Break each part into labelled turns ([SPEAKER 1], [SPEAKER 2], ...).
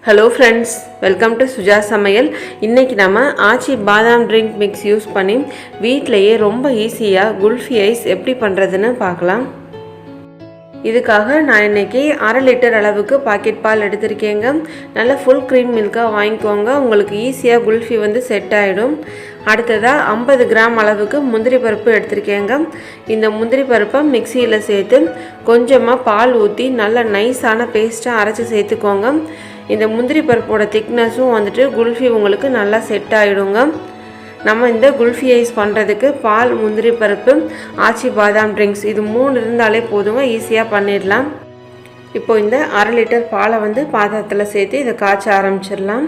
[SPEAKER 1] Hello friends, welcome to Suja Samayal. இன்றைக்கி நம்ம ஆச்சி பாதாம் ட்ரிங்க் மிக்ஸ் யூஸ் பண்ணி வீட்டிலையே ரொம்ப ஈஸியாக குல்ஃபி ஐஸ் எப்படி பண்ணுறதுன்னு பார்க்கலாம். இதுக்காக நான் இன்றைக்கி 1/2 லிட்டர் அளவுக்கு பாக்கெட் பால் எடுத்திருக்கேங்க. நல்லா ஃபுல் க்ரீம் மில்காக வாங்கிக்கோங்க, உங்களுக்கு ஈஸியாக குல்ஃபி செட் ஆகிடும். அடுத்ததாக 50 கிராம் அளவுக்கு முந்திரி பருப்பு எடுத்திருக்கேங்க. இந்த முந்திரி பருப்பை மிக்சியில் சேர்த்து கொஞ்சமாக பால் ஊற்றி நல்லா நைஸான பேஸ்ட்டாக அரைச்சி சேர்த்துக்கோங்க. இந்த முந்திரி பருப்போட திக்னஸும் குல்ஃபி உங்களுக்கு நல்லா செட் ஆகிடுங்க. நம்ம இந்த குல்ஃபி ஐஸ் பண்ணுறதுக்கு பால், முந்திரி பருப்பு, ஆச்சி பாதாம் ட்ரிங்க்ஸ் இது 3 இருந்தாலே போதுங்க, ஈஸியாக பண்ணிடலாம். இப்போது இந்த 1/2 லிட்டர் பாலை பாத்திரத்தில் சேர்த்து இதை காய்ச்ச ஆரம்பிச்சிடலாம்.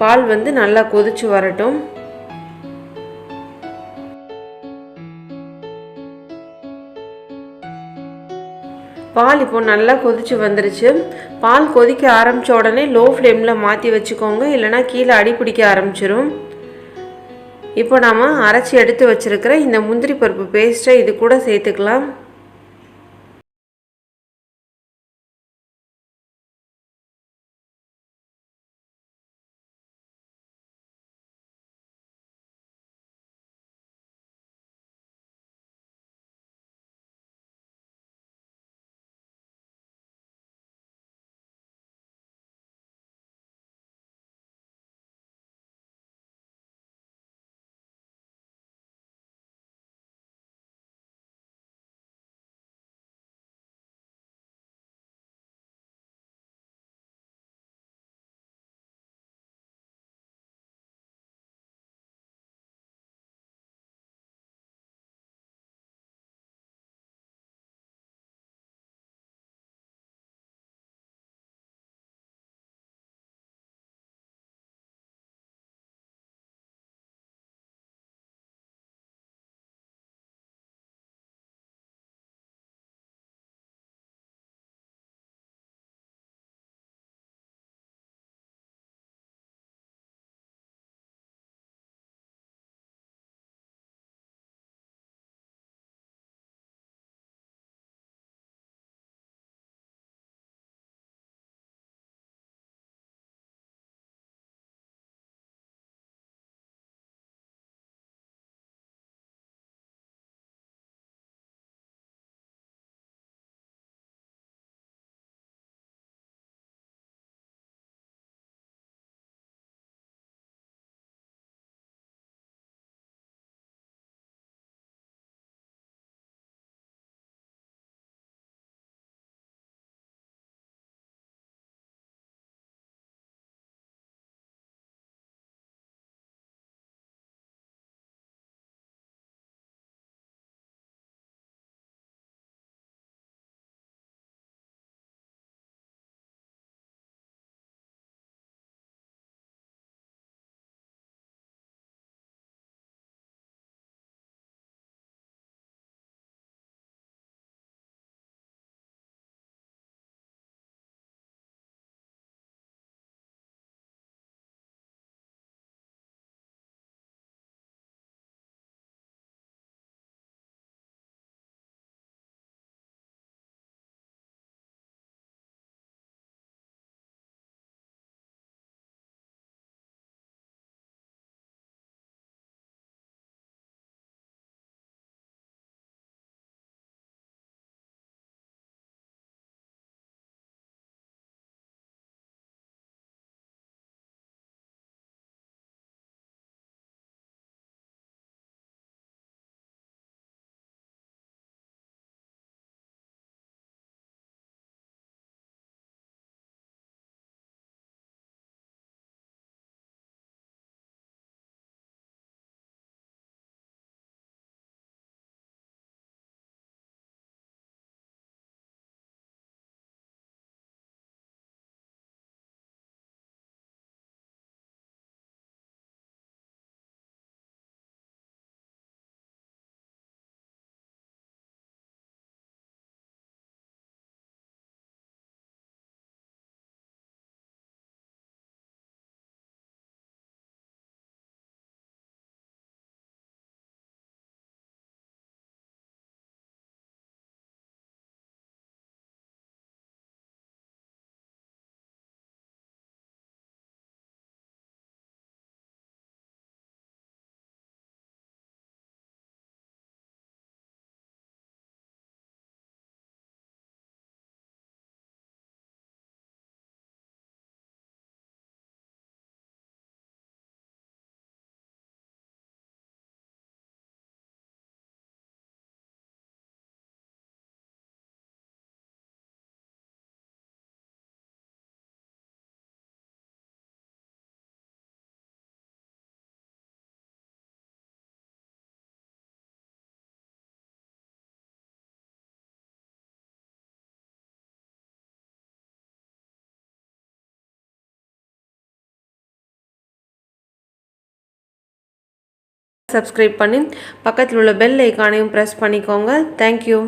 [SPEAKER 1] பால் நல்லா கொதிச்சு வரட்டும். பால் இப்போ நல்லா கொதிச்சு வந்துருச்சு. பால் கொதிக்க ஆரம்பித்த உடனே லோ ஃப்ளேமில் மாற்றி வச்சுக்கோங்க, இல்லைனா கீழே அடி பிடிக்க ஆரம்பிச்சிடும். இப்போ நாம் அரைச்சி எடுத்து வச்சுருக்கிற இந்த முந்திரி பருப்பு பேஸ்ட்டை இது கூட சேர்த்துக்கலாம். சப்ஸ்கிரைப் பண்ணி பக்கத்தில் உள்ள பெல் ஐக்கானையும் ப்ரெஸ் பண்ணிக்கோங்க. தேங்க்யூ.